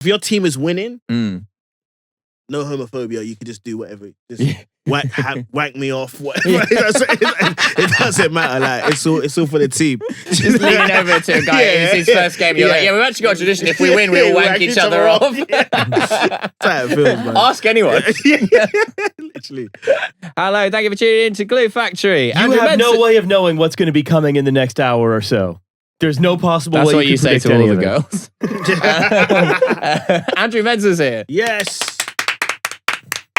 if your team is winning, no homophobia. You can just do whatever. Just whack me off. Whatever. It doesn't matter. Like it's all for the team. Just leaning over to a guy. It's his first game. You're like, we've actually got a tradition. If we win, we'll wank each other off. That's how it feels, man. Ask anyone. Literally. Hello, thank you for tuning in to Glue Factory. You have no way of knowing what's going to be coming in the next hour or so. There's no possible That's way what you you say can to all the girls. Andrew Mensah's here. Yes.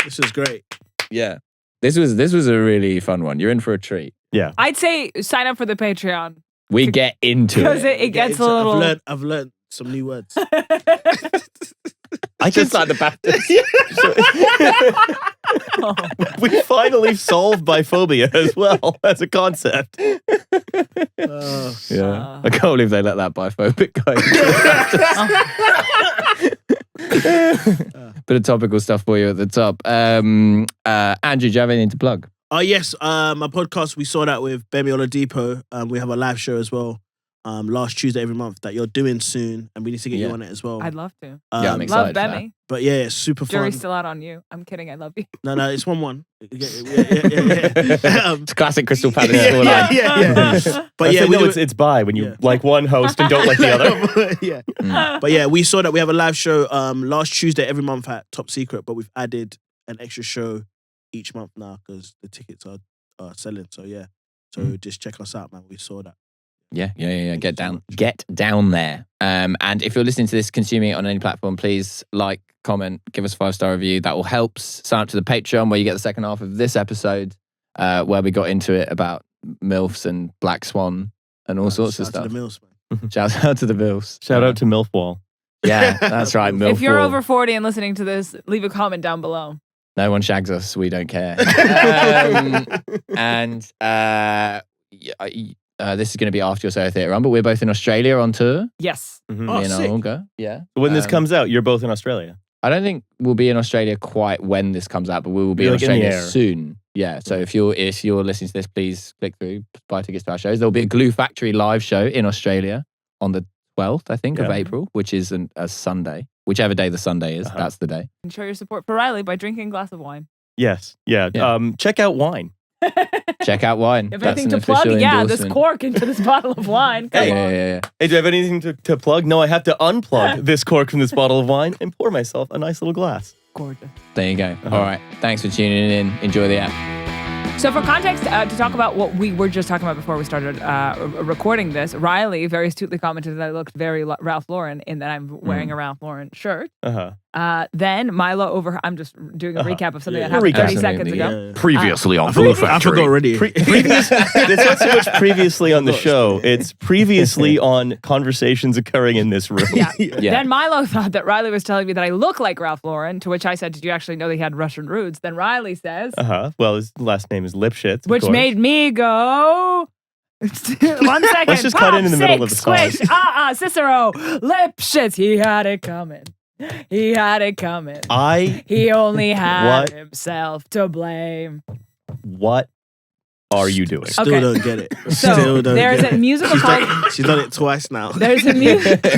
This was great. Yeah. This was a really fun one. You're in for a treat. Yeah. I'd say sign up for the Patreon. We get into Because it. it gets a little... I've learned some new words. I just like the Baptist. We finally solved biphobia as well as a concept. Yeah. I can't believe they let that biphobic guy. Bit of topical stuff for you at the top. Andrew, do you have anything to plug? Yes, my podcast, we saw that with Bemi Oladipo. We have a live show as well. Last Tuesday every month that you're doing soon, and we need to get you on it as well. I'd love to. Yeah, I'm excited. Love Bemi. But yeah, it's super fun. Jury's still out on you. I'm kidding. I love you. No, it's 1-1. Yeah. It's classic Crystal Palace scoreline. Yeah. But yeah, it's by when you like one host and don't like the other. Yeah. But yeah, we saw that we have a live show last Tuesday every month at Top Secret, but we've added an extra show each month now because the tickets are selling. So yeah, just check us out, man. We saw that. Yeah. Get down there. And if you're listening to this, consuming it on any platform, please like, comment, give us a 5-star review. That will help. Sign up to the Patreon where you get the second half of this episode, where we got into it about MILFs and Black Swan and all sorts of stuff. Shout out to the MILFs, man. Shout out to the MILFs. Shout out to MILFwall. Yeah, that's right. MILF If you're Wall. over 40 and listening to this, leave a comment down below. No one shags us. We don't care. This is going to be after your Soho Theatre Run, but we're both in Australia on tour. Yes. Me Oh, and sick. Olga. Yeah. When this comes out, you're both in Australia. I don't think we'll be in Australia quite when this comes out, but we will be You're in like in the Australia air. soon. Yeah. So if you're listening to this, please click through, buy tickets to our shows. There will be a Glue Factory live show in Australia on the 12th, I think, of April, which is a Sunday. Whichever day the Sunday is, that's the day. And show your support for Riley by drinking a glass of wine. Yes. Yeah. Check out wine. Check out wine. If That's anything an to plug, official this endorsement. cork into this bottle of wine. Come on. Yeah. Hey, do I have anything to plug? No, I have to unplug this cork from this bottle of wine and pour myself a nice little glass. Gorgeous. There you go. All right. Thanks for tuning in. Enjoy the app. So for context, to talk about what we were just talking about before we started recording this, Riley very astutely commented that I looked very Ralph Lauren in that I'm wearing a Ralph Lauren shirt. Then Milo I'm just doing a recap of something that happened 30 seconds ago. Yeah. Previously on I forgot already. It's not so much previously on the show. It's previously on conversations occurring in this room. Yeah. Then Milo thought that Riley was telling me that I look like Ralph Lauren, to which I said, did you actually know that he had Russian roots? Then Riley says... Well, his last name is Lipschitz, which made me go... 1 second. Let's just cut in the middle of the song. Squish. Cicero. Lipschitz. He had it coming. He had it coming. He only had himself to blame. What are you doing? Still don't get it. So there's a musical called... She's done it twice now. There's a music... But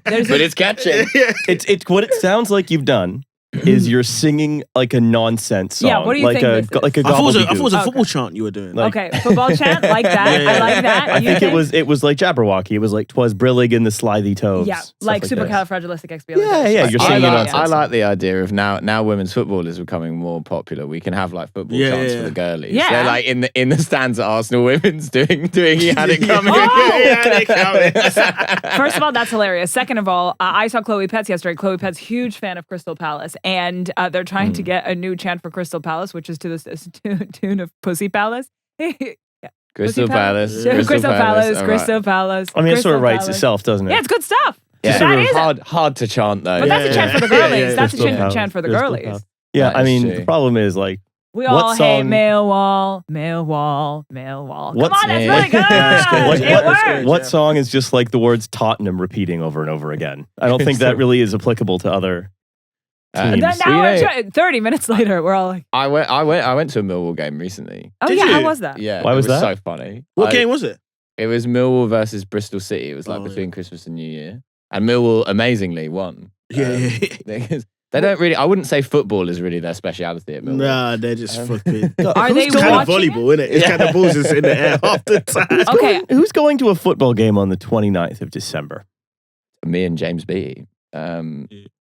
it's catching. It's what it sounds like you've done is you're singing like a nonsense song. Yeah, what do you like think this is? like a I thought it gobbledygook. was a football chant you were doing. Okay, football chant, like that. Yeah. I like that. I think it was like Jabberwocky. It was like 'twas brillig in the slithy toves. Yeah, stuff like that. supercalifragilisticexpialidocious. Yeah, you're singing I nonsense. like the idea of now women's football is becoming more popular. We can have like football chants for the girlies. Yeah. They're like in the stands at Arsenal, women's doing he had it coming. First of all, that's hilarious. Second of all, I saw Chloe Petz yesterday. Chloe Petz, huge fan of Crystal Palace, and they're trying to get a new chant for Crystal Palace, which is to the tune of Pussy Palace. Crystal Palace. Crystal Palace. All right. Crystal Palace. I mean, it sort Crystal of writes Palace. itself, doesn't it? Yeah, it's good stuff. Yeah. That is hard to chant though. But that's a chant for the girlies. That's a Crystal Palace. chant for the Crystal girlies. Palace. Yeah, That I is mean, true. the problem is like, We What all hate song- Millwall. Come What's- on, that's Yeah. really good. It works. what song is just like the words Tottenham repeating over and over again? I don't think that really is applicable to other teams. Then now we're 30 minutes later, we're all like, I went to a Millwall game recently. oh Did yeah, you? how was that? Yeah. Why was it that? so funny. What game was it? It was Millwall versus Bristol City. It was like Oh, between yeah. Christmas and New Year. And Millwall amazingly won. Yeah. They don't really. I wouldn't say football is really their speciality at Millwall. Nah, they're just fucking. Are they It's kind of watching volleyball, isn't it? It's kind of balls just in the air half the time. Okay. Who's going to a football game on the 29th of December? Me and James B.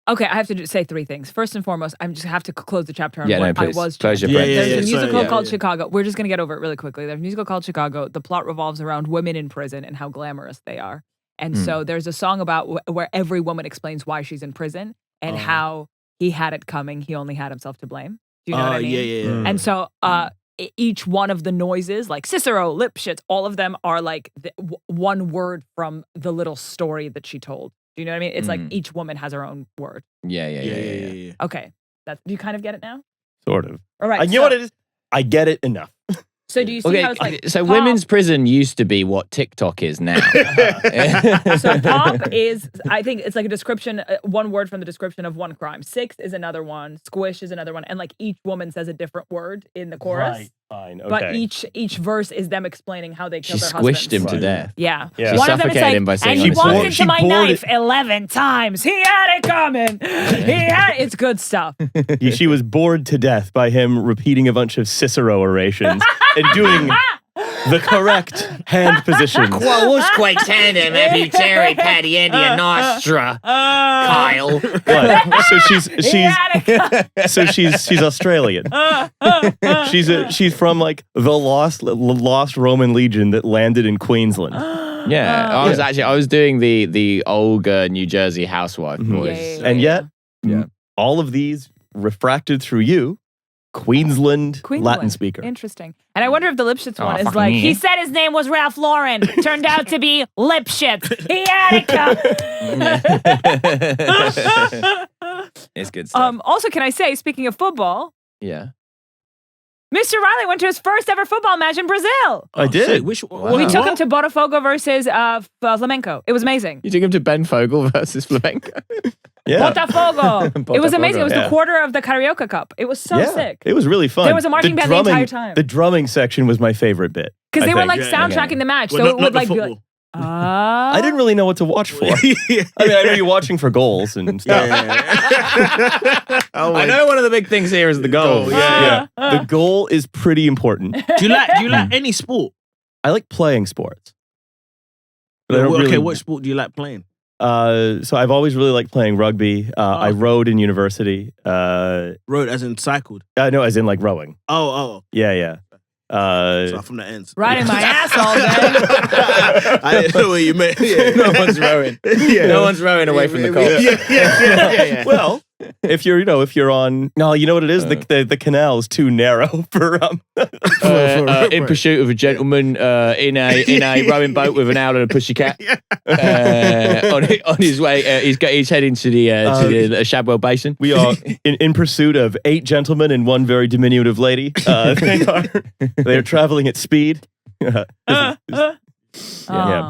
Okay, I have to say three things. First and foremost, I just have to close the chapter on Yeah, what no, please. I was. Close your There's brain. a musical sorry, called Chicago. We're just going to get over it really quickly. There's a musical called Chicago. The plot revolves around women in prison and how glamorous they are. And so there's a song about where every woman explains why she's in prison and how he had it coming. He only had himself to blame. Do you know what I mean? Yeah. And so each one of the noises, like Cicero, lip shits, all of them are like one word from the little story that she told. Do you know what I mean? It's like each woman has her own word. Yeah. Okay. Do you kind of get it now? Sort of. All right. You know what it is? I get it enough. So do you see how it's like so pop, women's prison used to be what TikTok is now. So pop is, I think it's like a description, one word from the description of one crime. Six is another one. Squish is another one. And like each woman says a different word in the chorus. Right. Fine. Okay. But each verse is them explaining how they She killed their squished him husbands. to death. Yeah. Yeah. She One of them is suffocated him by like, sitting and on he his walked sword. into my bored knife 11 times. He had it coming. It's good stuff. She was bored to death by him repeating a bunch of Cicero orations and doing the correct hand positions. Quousque tandem ebuteri patientia nostra, Kyle. What? So she's Australian. She's from like the lost Roman legion that landed in Queensland. Yeah, I was doing the Olga, New Jersey housewife voice. And yet, all of these refracted through you, Queensland Latin speaker. Interesting. And I wonder if the Lipschitz one is fucking like, yeah. he said his name was Ralph Lauren. Turned out to be Lipschitz. He had it coming. It's good stuff. Also, can I say, speaking of football, Yeah. Mr. Riley went to his first ever football match in Brazil. I did. Sick. Which Wow. We took him to Botafogo versus Flamengo. It was amazing. You took him to Ben Fogle versus Flamenco. Yeah. Botafogo. It was amazing. It was yeah. the quarter of the Carioca Cup. It was so sick. It was really fun. There was a marching band the entire time. The drumming section was my favorite bit. Because they were like Yeah, soundtracking the match. Well, So it not would the like be like, football. I didn't really know what to watch for. Yeah. I mean, I know you're watching for goals and stuff. Oh I know one of the big things here is the goal. Yeah. The goal is pretty important. Do you like any sport? I like playing sports. But I don't Okay, really- what sport do you like playing? So I've always really liked playing rugby. I rowed in university. Rode as in cycled. No, as in like rowing. Oh. Yeah. So from the ends. riding my ass all day. I didn't know what you meant. Yeah. No one's rowing. Yeah. No one's rowing away from the coast. Yeah. Well, if you're on, no, you know what it is. The canal is too narrow for In pursuit of a gentleman in a rowing boat with an owl and a pussycat. On his way, he's heading to the Shadwell Basin. We are in pursuit of 8 gentlemen and 1 very diminutive lady. They are traveling at speed. Yeah,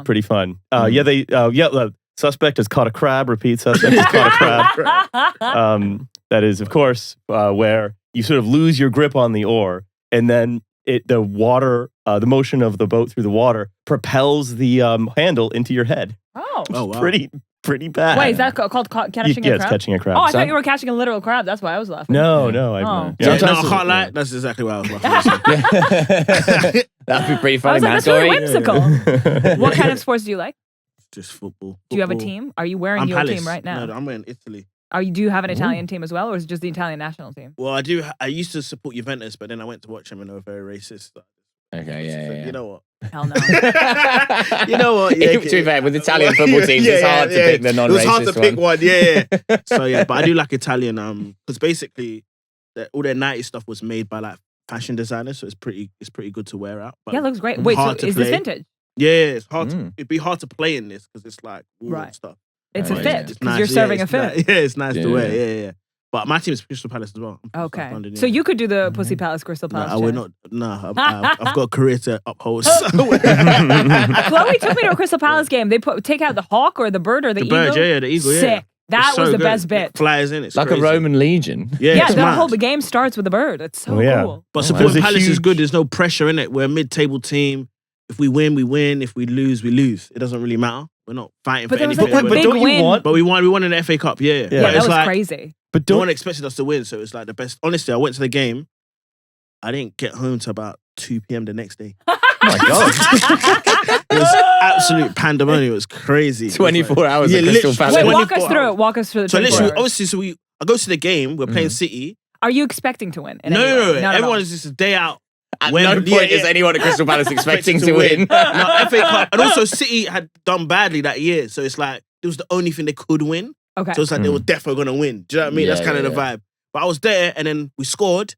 pretty fun. The suspect has caught a crab. Repeat, suspect has caught a crab. That is, of course, where you sort of lose your grip on the oar, and then the water, the motion of the boat through the water propels the handle into your head. Oh. Wow. Pretty bad. Wait, is that called catching a crab? It's catching a crab. Oh, I thought you were catching a literal crab. That's why I was laughing. No. Oh. Yeah, Sometimes I can't lie. That's exactly what I was laughing at. That'd be pretty I funny, was like, man. that's really whimsical. What kind of sports do you like? Just football. Do you have a team? Are you wearing I'm your Palace. team right now? No, I'm wearing Italy. Do you have an Italian team as well, or is it just the Italian national team? Well, I do. I used to support Juventus, but then I went to watch them and they were very racist. Okay, yeah. You know what? Hell no. You know what? Yeah, To be fair, with Italian football teams, it's hard to pick the non-racist It was hard to pick one. one. Yeah. So yeah, but I do like Italian. Because basically, all their 90s stuff was made by like fashion designers, so it's pretty good to wear out. But Yeah, it looks great. Wait, so hard to is this play. vintage? Yeah, it's hard. It'd be hard to play in this because it's like wool Right. and stuff. It's Oh, a yeah. fit It's because nice. you're serving Yeah, a fit. Yeah, it's nice to Yeah. wear. Yeah. But my team is Crystal Palace as well. Okay. London, yeah. So you could do the Pussy Palace, Crystal No, Palace. I would chant. not. No, I've got a career to uphold. Chloe took me to a Crystal Palace game. They take out the hawk or the bird or the eagle. bird, yeah, the eagle, yeah. Sick. That It's was so the good. best bit. It flies in. It's Like crazy. a Roman legion. Yeah, Yeah, it's the mad. game starts with a bird. It's so Oh, yeah. cool. But There's supporting a Palace is huge- good. There's no pressure in it. We're a mid-table team. If we win, we win. If we lose, we lose. It doesn't really matter. We're not fighting But for there was anything. like a but big don't you win. want- But we won in the FA Cup, yeah. Yeah, But that it's was like, crazy. But no one expected us to win, so it's like the best. Honestly, I went to the game. I didn't get home till about 2 p.m. the next day. Oh my God. It was absolute pandemonium. It was crazy. 24 hours Yeah, at Crystal literally. Palace. Wait, walk us 24 through hours. it. Walk us through the So 24 literally, hours. obviously, I go to the game. We're playing City. Are you expecting to win? in No, any way? no. Not at all. Everyone is just a day out. At When- no point yeah, is yeah. anyone at Crystal Palace expecting to win. No, FA Cup. And also, City had done badly that year. So it's like, it was the only thing they could win. Okay. So it's like they were definitely going to win. Do you know what I mean? Yeah, That's kind of yeah, the vibe. But I was there and then we scored.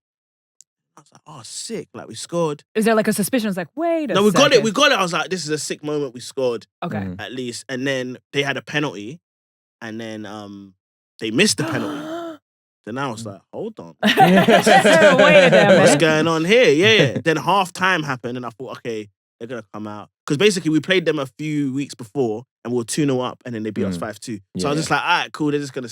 I was like, oh, sick. Like, we scored. Is there like a suspicion? It's like, wait a No, we got it. second. We got it. I was like, this is a sick moment. We scored Okay. Mm. at least. And then they had a penalty. And then they missed the penalty. Then I was like, hold on. Wait a damn What's minute. going on here? Yeah. Then half time happened, and I thought, okay, they're gonna come out because basically we played them a few weeks before, and we were 2-0 up, and then they beat us 5-2. So I was just like, all right, cool. They're just gonna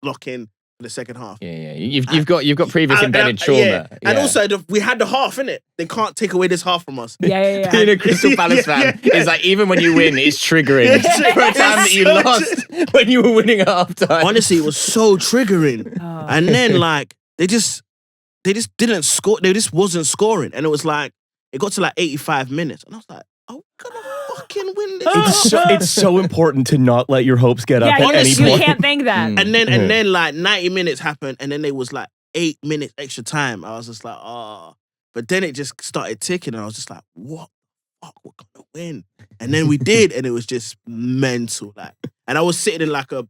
lock in for the second half. Yeah. You've got previous embedded trauma. Yeah. And Yeah. also we had the half in it. They can't take away this half from us. Yeah. Being a Crystal Palace Yeah, fan is like, even when you win, it's triggering. Yeah. For a time that you So lost when you were winning at half time. Honestly, it was so triggering. Oh. And then like they just didn't score. They just wasn't scoring, and it was like it got to like 85 minutes, and I was like, "Oh, we're gonna fucking win this." It's so important to not let your hopes get up Yeah, at any you point. can't think that. Mm. And then like 90 minutes happened, and then there was like 8 minutes extra time. I was just like, oh. But then it just started ticking, and I was just like, what the fuck, we're gonna win. And then we did, and it was just mental. Like, and I was sitting in like a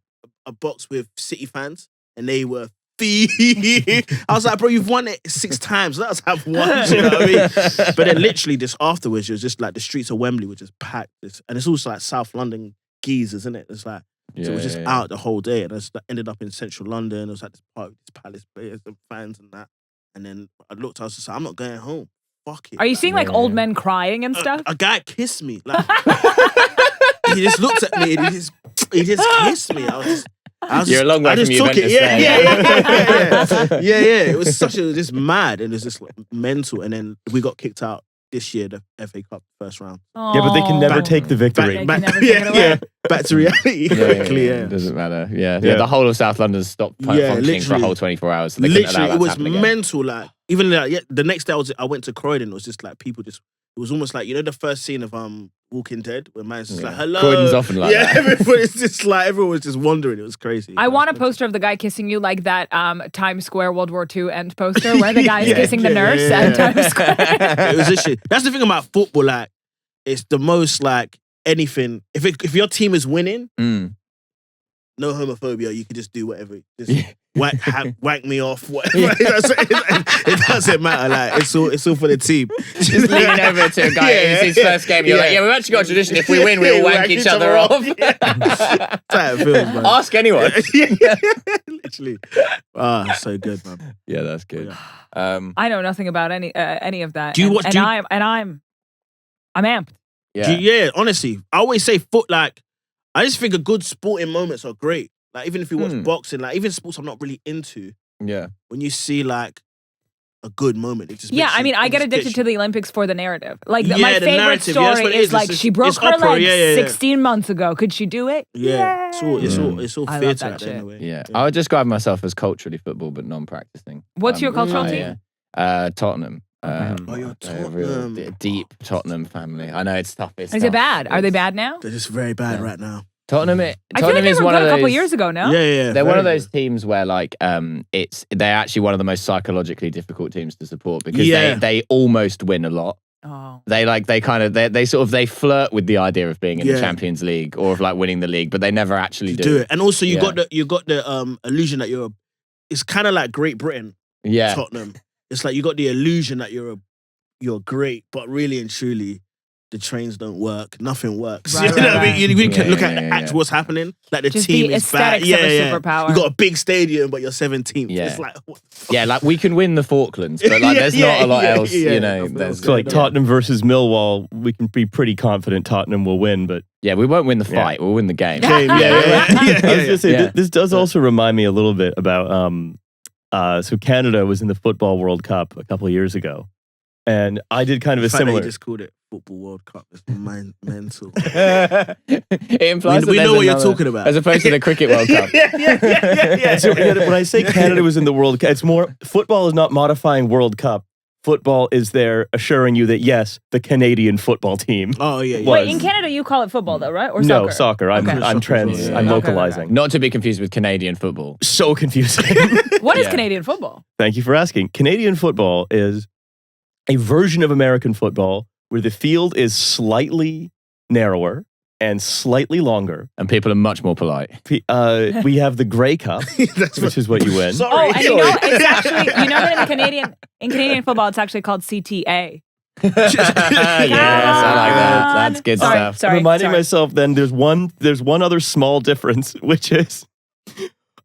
box with City fans, and they were I was like, bro, you've won it 6 times. Let us have one. Do you know what I mean? But then literally just afterwards, it was just like the streets of Wembley were just packed. And it's also like South London geezers, isn't it? It's like, so it was just out the whole day. And I just ended up in central London. It was like this part of this Palace players and fans and that. And then I looked, I was just like, I'm not going home. Fuck it. Are you seeing like old men crying and stuff? A guy kissed me. Like, he just looked at me and he just kissed me. You're a long way I just from took it. Juventus Yeah. It was just mad, and it was just like mental. And then we got kicked out this year, the FA Cup first round. Yeah, but they can never Oh. take the victory. They can never take it away. Back to reality quickly. Yeah. Doesn't matter. Yeah. Yeah. The whole of South London stopped Yeah, functioning for a literally. whole 24 hours. So they couldn't allow Literally, that it to was happen again. mental. Like even like the next day I went to Croydon. It was just like people just. It was almost like, you know, the first scene of Walking Dead where man's just like, hello. Croydon's often like that. Everybody's just like, everyone was just wondering. It was crazy. I want a poster of the guy kissing you like that Times Square World War II end poster where the guy is kissing the nurse at Times Square. It was this shit. That's the thing about football. Like, it's the most like anything. If your team is winning, Mm. no homophobia. You can just do whatever. Just wank me off. Whatever. It doesn't matter. Like it's all for the team. Just leaning over to a guy. It's his first game. You're like, yeah, we've actually got a tradition. If we win, we'll wank each other off. That's how it feels, man. Ask anyone. Literally. So good, man. Yeah, that's good. I know nothing about any of that. Do you watch- I'm amped. Yeah. Honestly, I always say I just think a good sporting moments are great. Like even if you watch boxing, like even sports I'm not really into, Yeah. when you see like a good moment, it just Yeah, makes I mean, you, I it get just addicted gets to you. the Olympics for the narrative. Like Yeah, my the favorite narrative. Yeah, that's story what it is is. like It's- she broke it's her opera. leg Yeah. 16 months ago. Could she do it? Yeah, it's all I love theatre that at the end shit. of it. Yeah. I would describe myself as culturally football, but non-practicing. What's your cultural I, team? Tottenham. Oh, you're A real Tottenham. deep Tottenham family. I know it's tough. Is it bad? Are they bad now? They're just very bad Yeah. right now. Tottenham. I feel like Tottenham they is were one good of a couple those. years ago, no? Yeah. They're one of very those teams where like they're actually one of the most psychologically difficult teams to support because Yeah. they almost win a lot. Oh. They flirt with the idea of being in the Yeah. Champions League or of like winning the league, but they never actually do it. And also you Yeah. got the illusion that it's kind of like Great Britain, Yeah. Tottenham. It's like you got the illusion that you're great, but really and truly the trains don't work. Nothing works. Right, You know what I right, mean? You can look at Yeah. actual what's happening. Like the Just team the is bad. aesthetics of a superpower. You got a big stadium, but you're 17th. Yeah. It's like what the fuck? Yeah, like we can win the Falklands, but like there's not a lot else, you know. There's, So like Tottenham versus Millwall, we can be pretty confident Tottenham will win, but yeah, we won't win the fight. We'll win the game. Game, I was yeah. gonna say Yeah. this does also remind me a little bit about so Canada was in the Football World Cup a couple of years ago, And I did kind of a The fact that similar. you just called it Football World Cup. It's mental. It implies We that know there's what you're another- talking about. As opposed to the Cricket World Cup. Yeah, so when I say Canada was in the World Cup, it's more football is not modifying World Cup. Football is there assuring you that yes, the Canadian football team. Oh yeah. Was- Wait, in Canada you call it football though, right? Or No, soccer? soccer. I'm Okay. I'm trans. Soccer, I'm yeah. Okay, localizing. Not to be confused with Canadian football. So confusing. What is Yeah. Canadian football? Thank you for asking. Canadian football is a version of American football where the field is slightly narrower and slightly longer. And people are much more polite. We have the Grey Cup, which is what you win. Sorry. Oh, and you know, it's actually, you know that in Canadian football, it's actually called CTA. Yes, I like that. That's good Sorry, stuff. sorry. Reminding myself, then there's one other small difference, which is,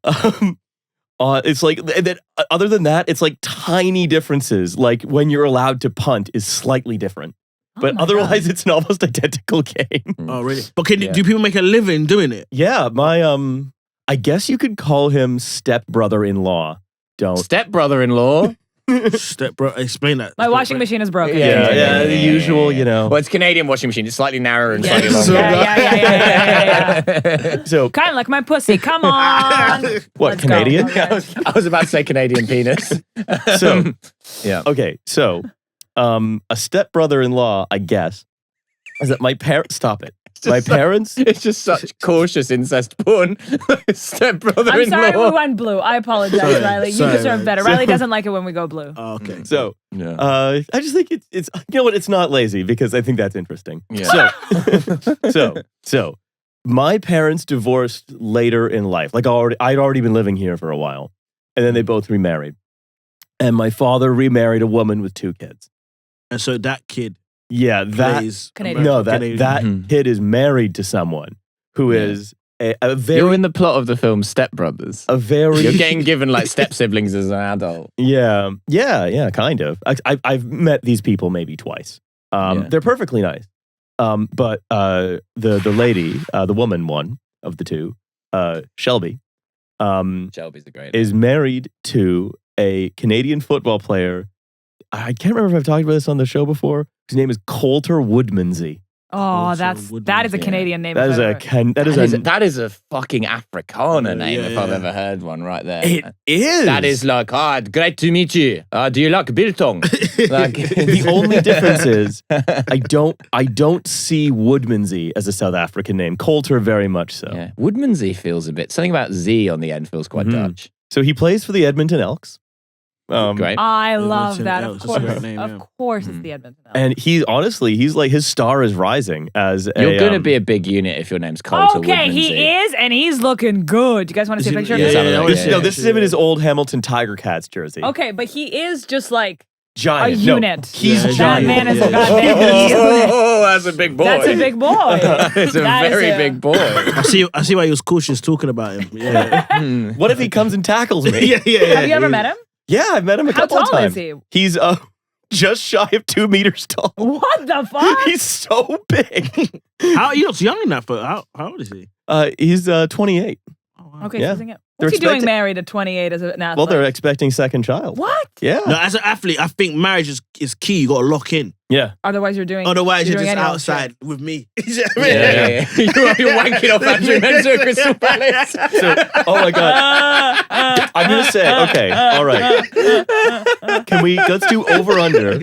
it's like that. Other than that, it's like tiny differences. Like when you're allowed to punt is slightly different, but my otherwise it's an almost identical game. Oh really? But Yeah. do people make a living doing it? Yeah, my I guess you could call him stepbrother-in-law. Don't. Stepbrother-in-law. Step bro, explain that. My washing machine is broken. Yeah, the usual, you know. Well, it's Canadian washing machine. It's slightly narrower and Yeah. slightly longer. Yeah. So Kind of like my pussy. Come on. what, Let's go. Canadian? Okay. I was about to say Canadian penis. So yeah. okay, so a stepbrother-in-law, I guess, is that my parents. Stop it. My parents. It's just such cautious incest porn. I'm Stepbrother-in-law. sorry we went blue. I apologize, Sorry. Riley. You Sorry, deserve Riley. better. Riley doesn't like it when we go blue. Oh, okay. So Yeah. I just think it's you know what, it's not lazy because I think that's interesting. Yeah. So my parents divorced later in life. Like I'd already been living here for a while, and then they both remarried. And my father remarried a woman with 2 kids. And so that kid Yeah, that plays Canadian. no, American that Canadian. Mhm. kid is married to someone who Yeah. is a very You're in the plot of the film Step Brothers. a very You're getting given like step siblings as an adult. yeah, kind of. I've met these people maybe twice. Yeah. They're perfectly nice. But the lady, the woman one of the two, Shelby, Shelby's the great. is married to a Canadian football player. I can't remember if I've talked about this on the show before. His name is Coulter Woodmansey. Oh, Also that is a yeah. Canadian name. That if is I've a ever heard. That is a fucking Afrikaner name Yeah, if I've yeah. ever heard one right there. It is. That is like, great to meet you. Do you like biltong? Like, The only difference is I don't see Woodmansey as a South African name. Coulter very much so. yeah. Woodmansey feels a bit. Something about Z on the end feels quite Mhm. Dutch. So he plays for the Edmonton Elks. Great. I love Edmonton that. Elks, Of that's a course, great name, yeah. of course, it's Mm. the Edmonton Elks. And he's like his star is rising as You're a, going to be a big unit if your name's Coulter Okay, he Woodmansey. is, and he's looking good. You guys want to see a Is he- picture yeah, of yeah, him? yeah, I yeah, wanna yeah. see no, it, this is actually, him in his old Hamilton Tiger Cats jersey. Okay, but he is just like Giant. a No, unit. he's Yeah, giant. That man is a Yeah. goddamn unit. Oh, that's a big boy. That's a big boy. It's a That is very a- big boy. I see why he was cautious talking about him. Yeah. Hmm. What if he comes and tackles me? yeah. Have you ever met him? Yeah, I've met him a How couple of tall times. is he? He's just shy of 2 meters tall. What the fuck? He's so big. How you not young enough, but how old is he? He's 28. Oh, wow. Okay, Yeah. so sing it. They're What's he doing expecting- married at 28 as an athlete? Well, they're expecting second child. What? Yeah. No, as an athlete, I think marriage is key. You got to lock in. Yeah. Otherwise, you're doing. Otherwise, you're doing just any old outside with me. You know what I Yeah, mean? yeah, yeah. You're wanking off Andrew Mensah at Crystal Palace. So, oh my God. I'm going to say, okay, all right. Let's do over under.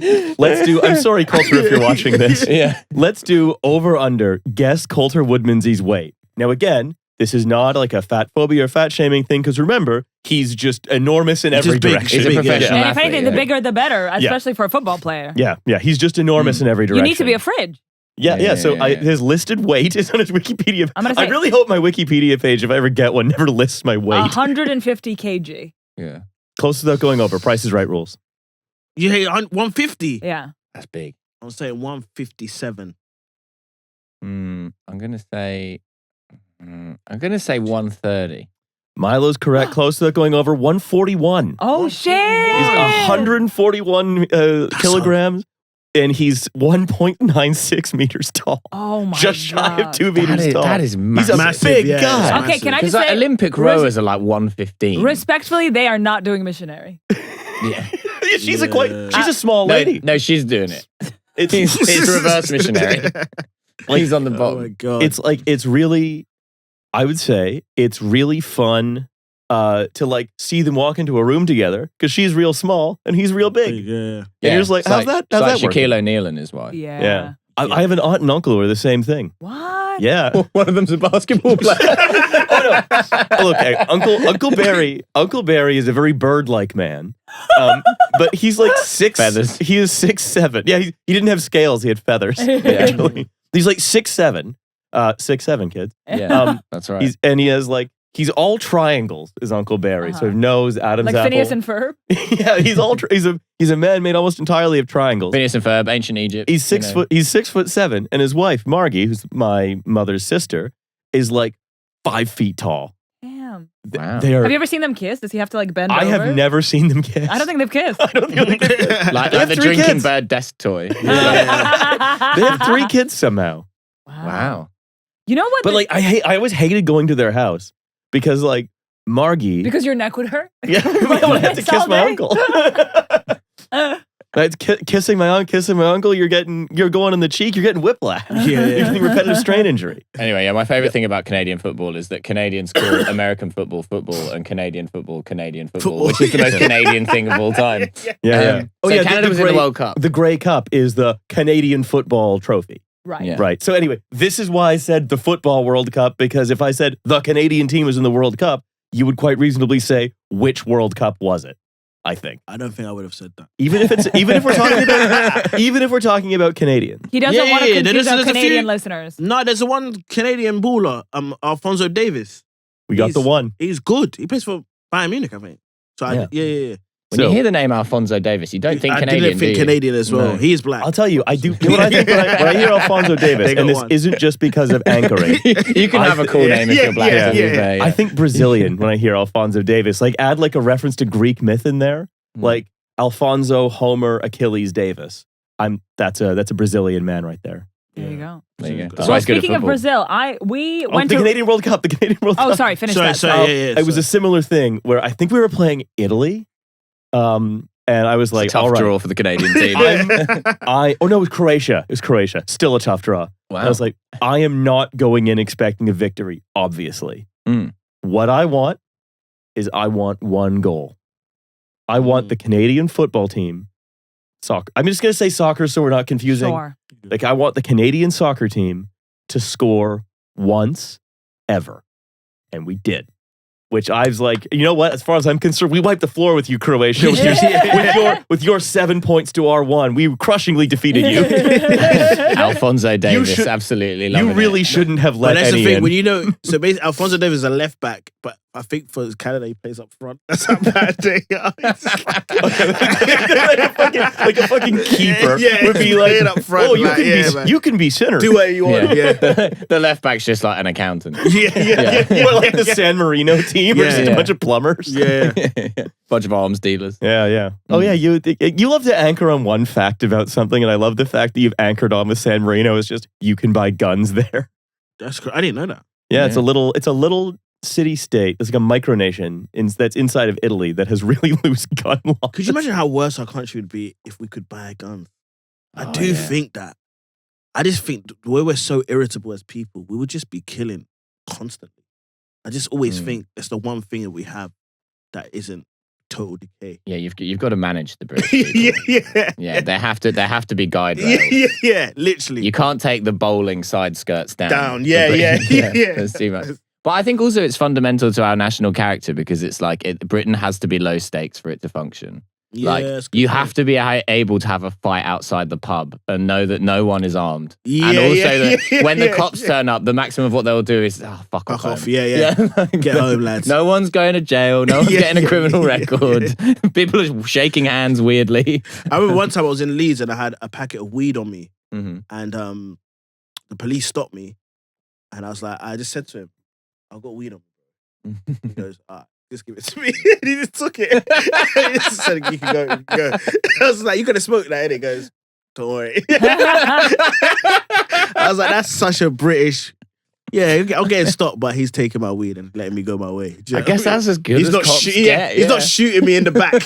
I'm sorry, Coulter, if you're watching this. Yeah. Let's do over under. Guess Coulter Woodmansey's weight. Now, again, this is not like a fat phobia or fat shaming thing because remember, he's just enormous in He's every just big. direction. He's a Big, yeah. professional And if athlete, anything, yeah. the bigger the better, especially for a football player. Yeah, he's just enormous in every direction. You need to be a fridge. Yeah. So Yeah. his listed weight is on his Wikipedia. I'm gonna I say- really hope my Wikipedia page, if I ever get one, never lists my weight. 150 kg. Yeah. Close without going over. Price is right rules. You hate 150. Yeah. That's big. I'm saying 157. I'm gonna say 130. Milo's correct. Close without going over. 141. Oh shit! He's 141 kilograms, and he's 1.96 meters tall. Oh my Just shy of God. 2 meters tall. That is He's a massive. Massive, big yeah, guy. it's Okay, can I Because just like, say, Olympic rowers are like 115. respectfully, they are not doing missionary. Yeah. She's a small lady. No, she's doing it. It's reverse missionary. He's on the bottom. Oh my God. It's really, I would say, it's really fun to like see them walk into a room together because she's real small and he's real big. Yeah. And you're just like, how's that work? Shaquille O'Neal and his wife. Yeah. I have an aunt and uncle who are the same thing. What? Yeah. One of them's a basketball player. Oh no. Okay, Uncle Barry is a very bird-like man. But he's like feathers. He is 6'7". Yeah, he didn't have scales, he had feathers. Actually. He's like 6'7". 6'7", kids. Yeah. That's right. He's all triangles, is Uncle Barry. So nose, Adam's like apple. Phineas and Ferb? Yeah, he's a man made almost entirely of triangles. Phineas and Ferb, ancient Egypt. He's 6'7", and his wife, Margie, who's my mother's sister, is like 5 feet tall. Damn. Wow. Have you ever seen them kiss? Does he have to like bend over? I have never seen them kiss. I don't think they've kissed. I don't think they've kissed. like the 3 drinking kids. bird desk toy. They have 3 kids somehow. Wow. You know what? But like, I always hated going to their house because like Margie. Because your neck would hurt? Yeah, I have to kiss my uncle. That's kissing my uncle. You're going in the cheek. You're getting whiplash. Yeah. You're getting repetitive strain injury. Anyway, my favorite thing about Canadian football is that Canadians call American football and Canadian football, which is the most Canadian thing of all time. Yeah. So Canada was in the World Cup. The Grey Cup is the Canadian football trophy. Right. Yeah. Right. So anyway, this is why I said the football World Cup, because if I said the Canadian team was in the World Cup, you would quite reasonably say, which World Cup was it? I think. I don't think I would have said that. Even if we're talking about Canadians. He doesn't want to confuse our Canadian listeners. No, there's a one Canadian baller, Alphonso Davies. We got the one. He's good. He plays for Bayern Munich, I think. So yeah. When you hear the name Alphonso Davies, you don't think Canadian. I didn't think Canadian as well. No. He is black. I'll tell you, I do. You know what I think when I hear Alphonso Davies, and this isn't just because of anchoring. You can have a cool name if you're black. Yeah. I think Brazilian when I hear Alphonso Davies. Like add like a reference to Greek myth in there, like Alfonso, Homer, Achilles, Davis. That's a Brazilian man right there. There you go. There you go. So speaking of Brazil, we went to the Canadian World Cup. The Canadian World Cup. Oh, sorry. Finish that. Sorry. It was a similar thing where I think we were playing Italy. And I was like, it's a tough draw for the Canadian team. It was Croatia. It was Croatia. Still a tough draw. Wow. I was like, I am not going in expecting a victory, obviously. What I want is one goal. I want the Canadian football team, soccer. I'm just going to say soccer so we're not confusing. Sure. Like, I want the Canadian soccer team to score once ever. And we did. Which I was like, you know what? As far as I'm concerned, we wiped the floor with you, Croatia. With your 7 points to our 1. We crushingly defeated you. Alphonso Davies, absolutely loving You really shouldn't have let that's any the thing. in. When you know, so basically, Alphonso Davies is a left back, but I think for Canada he plays up front. That's how bad they are. like a fucking keeper would be like, up front. You can be center. Do what you want. Yeah. The left back's just like an accountant. Or like the San Marino team, or just a bunch of plumbers. Yeah. Bunch of arms dealers. Yeah. Oh yeah, you love to anchor on one fact about something, and I love the fact that you've anchored on with San Marino is just you can buy guns there. That's I didn't know that. Yeah, it's a little city-state. It's like a micronation that's inside of Italy that has really loose gun laws. Could you imagine how worse our country would be if we could buy guns? I do think that. I just think the way we're so irritable as people, we would just be killing constantly. I just always think it's the one thing that we have that isn't total decay. Yeah, you've got to manage the British people. Yeah, they have to be guide rails. Yeah, literally. You can't take the bowling side skirts down. Yeah. That's too much. But I think also it's fundamental to our national character because it's like Britain has to be low stakes for it to function. Like you have to be able to have a fight outside the pub and know that no one is armed. And also that when the cops turn up, the maximum of what they'll do is fuck off. Yeah. Get home, lads. No one's going to jail. No one's getting a criminal record. People are shaking hands weirdly. I remember one time I was in Leeds and I had a packet of weed on me, and the police stopped me, and I was like, I just said to him, "I've got weed on me." He goes, just give it to me. And he just took it. He just said, you can go. I was like, you could have smoked that. And he goes, don't worry. I was like, that's such a British. Yeah, I'm getting stopped, but he's taking my weed and letting me go my way. I guess that's as good he's as not cops get. He's not shooting me in the back.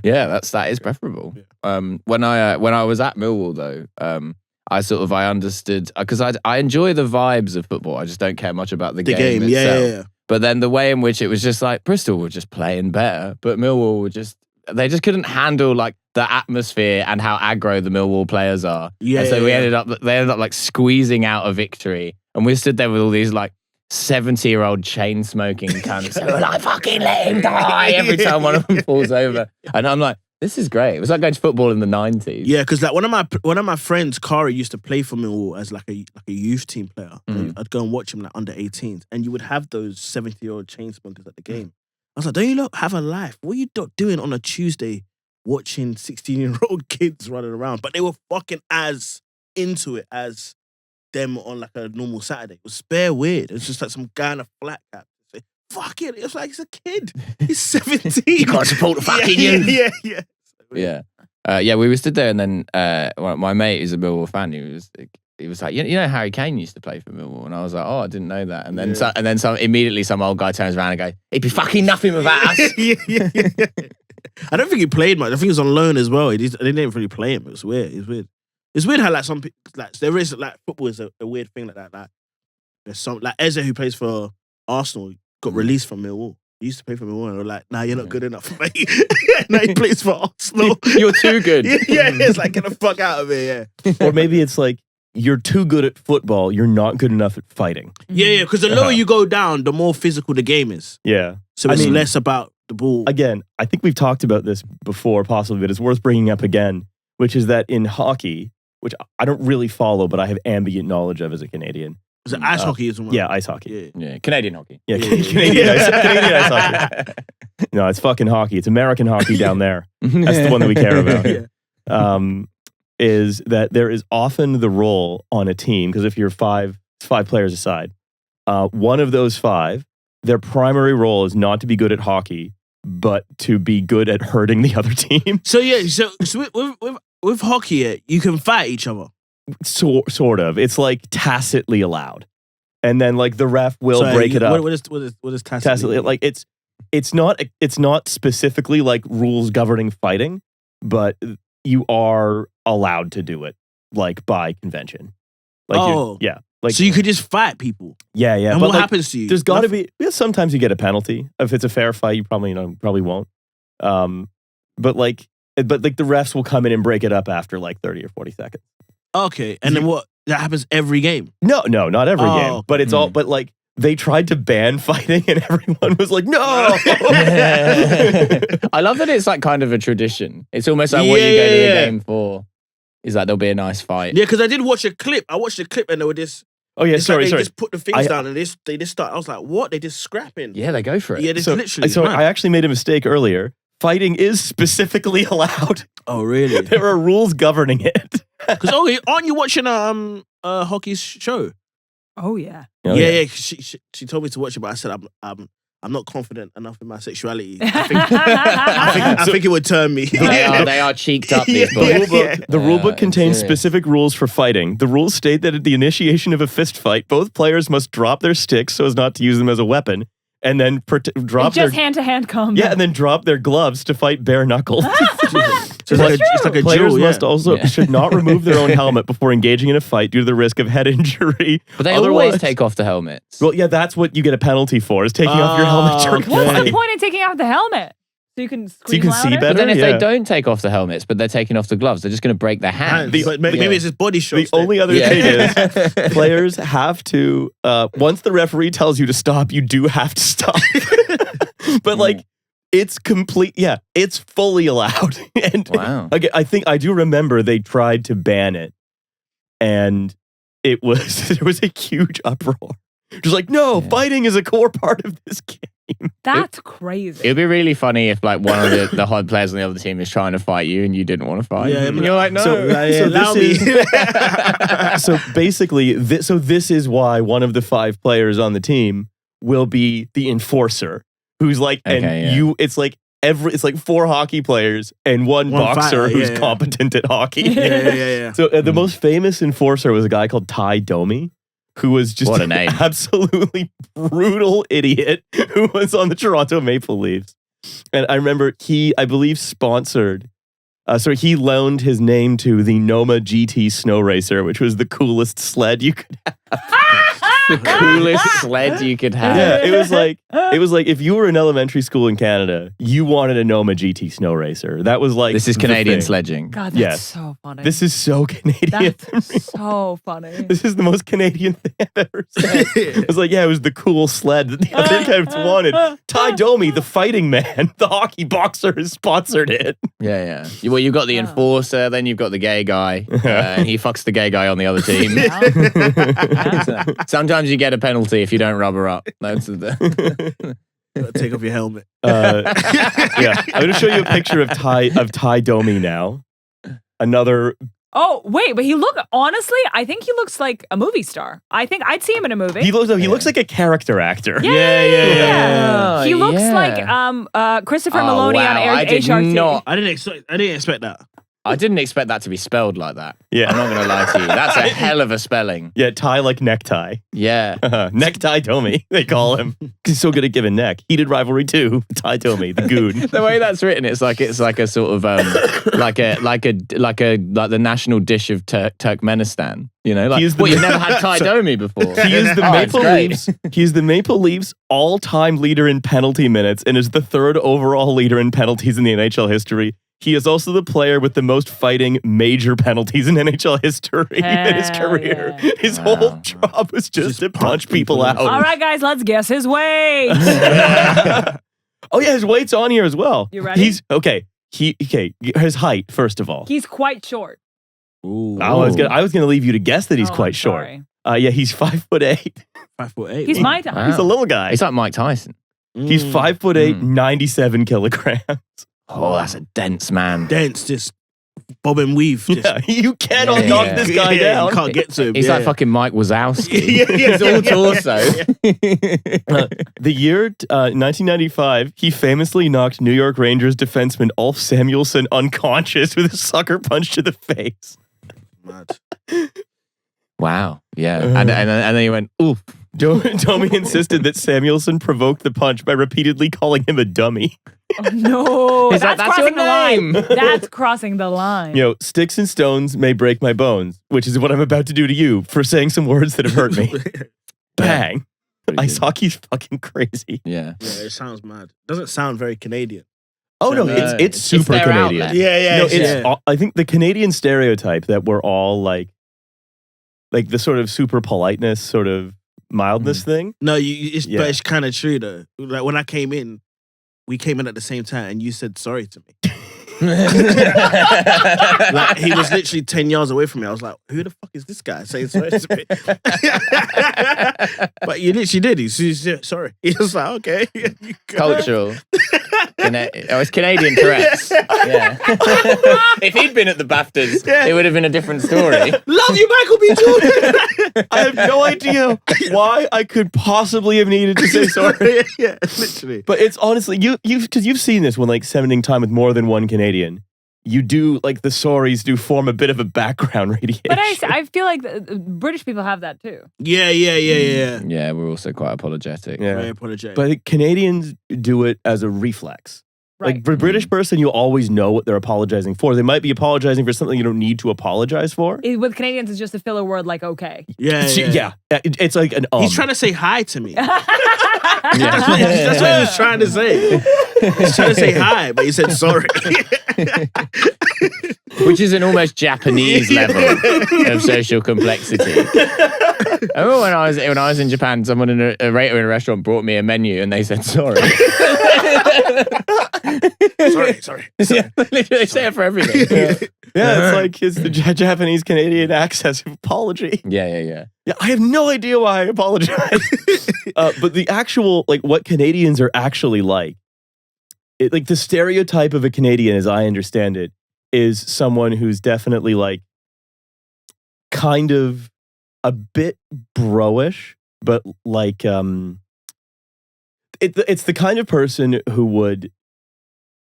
Yeah, that is preferable. When I was at Millwall though, I understood because I enjoy the vibes of football. I just don't care much about the game itself. Yeah. But then the way in which it was just like Bristol were just playing better, but Millwall were just couldn't handle like the atmosphere and how aggro the Millwall players are. Yeah. And so they ended up like squeezing out a victory, and we stood there with all these like 70-year-old chain smoking cunts who were like, fucking let him die every time one of them falls over. And I'm like, this is great. It was like going to football in the 90s. Yeah, because like one of my friends, Kari, used to play for Millwall as like a youth team player. I'd go and watch him like under 18s, and you would have those 70-year-old chain smokers at the game. I was like, don't you lot have a life? What are you doing on a Tuesday watching 16-year-old kids running around? But they were fucking as into it as them on like a normal Saturday. It was bare weird. It was just like some guy in a flat cap. Fuck it. It was like, he's a kid. He's 17. You can't support the fucking youth. Yeah. We were stood there, and then my mate is a Millwall fan. He was like, you know, Harry Kane used to play for Millwall, and I was like, oh, I didn't know that. And then immediately some old guy turns around and goes, he'd be fucking nothing without us. yeah. I don't think he played much. I think he was on loan as well. They didn't really play him. It was weird. It's weird how like some people, like there is like football is a weird thing like that. Like there's some like Eze who plays for Arsenal got released from Millwall. He used to play for Millwall, and they're like, nah, you're not good enough, mate. Now he plays for Arsenal. You're too good. Yeah, it's like, get the fuck out of here, yeah. Or maybe it's like, you're too good at football, you're not good enough at fighting. Yeah, because the lower you go down, the more physical the game is. Yeah. So it's less about the ball. Again, I think we've talked about this before, possibly, but it's worth bringing up again, which is that in hockey, which I don't really follow, but I have ambient knowledge of as a Canadian. Is it ice hockey as well? Yeah, ice hockey. Yeah, Canadian hocky. Yeah, Canadian ice hockey. No, it's fucking hockey. It's American hockey down there. That's the one that we care about. Yeah. Is that there is often the role on a team, because if you're five players aside, one of those five, their primary role is not to be good at hockey, but to be good at hurting the other team. So with hockey, you can fight each other. Sort of. It's like tacitly allowed. And then like the ref will break it up. What is tacitly? Like it's not specifically like rules governing fighting, but you are allowed to do it, like by convention. Like like so you could just fight people. Yeah. And what happens to you? There's got to be. Sometimes you get a penalty. If it's a fair fight, you probably won't. But the refs will come in and break it up after like 30 or 40 seconds. Okay, and then what? That happens every game. No, not every game. But it's all. But like they tried to ban fighting, and everyone was like, "No." I love that it's like kind of a tradition. It's almost like what you go to the game for. Is like there'll be a nice fight. Yeah, because I did watch a clip. I watched a clip, and they were just. Oh yeah, sorry. They just put the things down, and they just start. I was like, "What? They just scrapping?" Yeah, they go for it. Yeah, literally. So I actually made a mistake earlier. Fighting is specifically allowed. Oh really? There are rules governing it. Because aren't you watching a hockey show? Oh yeah. Yeah. She told me to watch it, but I said I'm not confident enough in my sexuality. I think it would turn me. They are cheeked up. These boys. The rulebook contains specific rules for fighting. The rules state that at the initiation of a fist fight, both players must drop their sticks so as not to use them as a weapon, and then drop their hand-to-hand combat. Yeah, and then drop their gloves to fight bare knuckles. So it's like a players duel, must also should not remove their own helmet before engaging in a fight due to the risk of head injury. But they always take off the helmets. Well, yeah, that's what you get a penalty for, is taking off your helmet during a What's fight. the point in taking off the helmet? So you can see better. But then if they don't take off the helmets, but they're taking off the gloves, they're just going to break their hands. Maybe it's his body shots. The only other thing is players have to, once the referee tells you to stop, you do have to stop. But like, it's complete. Yeah, it's fully allowed. And wow. I do remember they tried to ban it, and there was a huge uproar. Just like, no, fighting is a core part of this game. That's crazy. It'd be really funny if like one of the hard players on the other team is trying to fight you and you didn't want to fight. Yeah, and you're like, no. Allow me. So basically, this is why one of the 5 players on the team will be the enforcer, who's like, it's like 4 hockey players and one boxer fighter, who's competent at hockey. Yeah. So the most famous enforcer was a guy called Domi, who was just what a name. Absolutely brutal idiot who was on the Toronto Maple Leafs. And I remember I believe, sponsored. He loaned his name to the Noma GT Snow Racer, which was the coolest sled you could have. The coolest sled you could have. Yeah, it was like if you were in elementary school in Canada, you wanted a Noma GT Snow Racer. That was like this is Canadian sledging. God, that's so funny. This is so Canadian. That's so funny. This is the most Canadian thing I've ever said. It was like, yeah, it was the cool sled that the other kids wanted. Ty Domi, the fighting man, the hockey boxer, has sponsored it. Yeah. Well, you've got the enforcer, then you've got the gay guy, and he fucks the gay guy on the other team. Sometimes you get a penalty if you don't rub her up. That's Take off your helmet. Yeah, I'm going to show you a picture of Ty Domi now. Another. Oh, wait, but honestly, I think he looks like a movie star. I think I'd see him in a movie. He looks like a character actor. Yeah. He looks like Christopher Maloney on HRT. I didn't expect that. I didn't expect that to be spelled like that. Yeah. I'm not going to lie to you. That's a hell of a spelling. Yeah, tie like necktie. Yeah. Necktie Domi, they call him. He's so good at giving neck. Heated Rivalry 2, Ty Domi, the goon. The way that's written, it's like a sort of like the national dish of Turkmenistan. You know, like you've never had Ty Domi before. He is the Maple Leafs. He's the Maple Leafs all-time leader in penalty minutes and is the third overall leader in penalties in the NHL history. He is also the player with the most fighting major penalties in NHL history in his career. Yeah. His whole job was just to punch people out. All right, guys, let's guess his weight. Oh yeah, his weight's on here as well. You ready? He's okay. His height first of all. He's quite short. Ooh. I was gonna leave you to guess that he's quite short. Yeah, he's 5'8". 5'8". He's my type. Wow. He's a little guy. He's like Mike Tyson. He's 5'8", 97 kilograms. Oh, that's a dense man. Dense, just bob and weave. Just, Yeah, you cannot knock this guy down. You can't get to him. He's like fucking Mike Wazowski. He's all torso. The year 1995, he famously knocked New York Rangers defenseman Ulf Samuelsson unconscious with a sucker punch to the face. Mad. Wow. Yeah. And then he went, oof. Domi insisted that Samuelsson provoked the punch by repeatedly calling him a dummy. Oh, no. He's like, That's "That's your crossing the line. name." That's crossing the line. You know, sticks and stones may break my bones, which is what I'm about to do to you for saying some words that have hurt me. Bang. Ice hockey's fucking crazy. Yeah. Yeah, it sounds mad. Doesn't sound very Canadian. Oh no, it's super their Canadian. outlet. Yeah, No, yeah. I think the Canadian stereotype that we're all like the sort of super politeness, sort of mildness thing. No, but it's kind of true though. Like when I came in, we came in at the same time, and you said sorry to me. Like he was literally 10 yards away from me. I was like, "Who the fuck is this guy saying sorry to me?" But you literally did. He said sorry. He was like, "Okay." Cultural. It's Canadian Tourette's. Yeah. If he'd been at the BAFTAs, it would have been a different story. Love you, Michael B. Jordan. I have no idea why I could possibly have needed to say sorry. Yeah, literally. But it's honestly because you've seen this when like spending time with more than one Canadian. You do like the sorries do form a bit of a background radiation. But I feel like British people have that too. Yeah. Yeah, we're also quite apologetic. Yeah. Very apologetic. But I think Canadians do it as a reflex. Right. Like for a British person, you always know what they're apologizing for. They might be apologizing for something you don't need to apologize for. With Canadians, it's just a filler word like okay. Yeah. It's like an He's trying to say hi to me. Yeah. That's what he was trying to say. He's trying to say hi, but he said sorry. Which is an almost Japanese level of social complexity. I remember when I was in Japan, someone in a waiter in a restaurant brought me a menu and they said sorry. Sorry. Yeah, they say it for everything. It's like it's the Japanese Canadian access of apology. Yeah. Yeah, I have no idea why I apologize. But the actual like what Canadians are actually like the stereotype of a Canadian, as I understand it, is someone who's definitely like kind of a bit bro-ish, but like it's the kind of person who would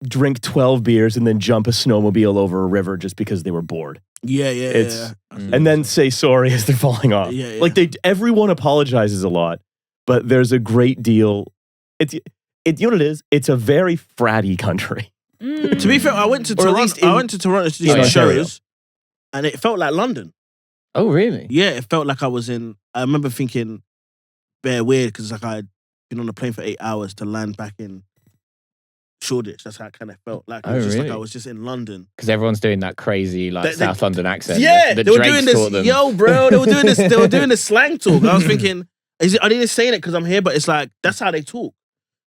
drink 12 beers and then jump a snowmobile over a river just because they were bored. Yeah. And then say sorry as they're falling off. Yeah. Like everyone apologizes a lot, but there's a great deal. you know what it is? It's a very fratty country. To be fair, I went to Or at Toronto. least I went to Toronto to do some Ontario. shows, and it felt like London. Oh, really? Yeah, it felt like I was in. I remember thinking, bare weird because like I'd been on a plane for 8 hours to land back in Shoreditch. That's how it kind of felt. Like it was just really? like I was just in London. Because everyone's doing that crazy South London accent. Yeah, that they were Drake's doing this. taught them. Yo, bro, they were doing this. They were doing this slang talk. I was thinking, are they just saying it because I'm here? But it's like that's how they talk.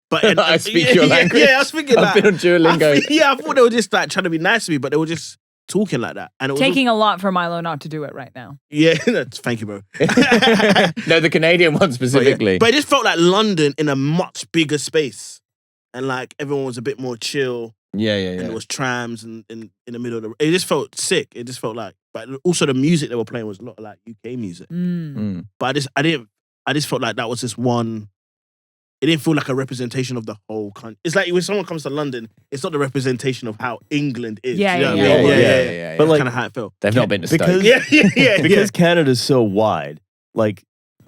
But I speak your language. Yeah, I was thinking I've been on Duolingo. I thought they were just like trying to be nice to me, but they were just talking like that. And it was Taking a lot for Milo not to do it right now. yeah, thank you, bro. No, the Canadian one specifically. But it just felt like London in a much bigger space. And like everyone was a bit more chill. Yeah. And there was trams and in the middle of the. It just felt sick. It just felt like, but also the music they were playing was a lot of like UK music. But I just felt like that was just one. It didn't feel like a representation of the whole country. It's like when someone comes to London, it's not the representation of how England is. Yeah, You know what I yeah, mean? yeah. But like, kind of how it felt. They've not been to Stoke. Because because Canada's so wide, like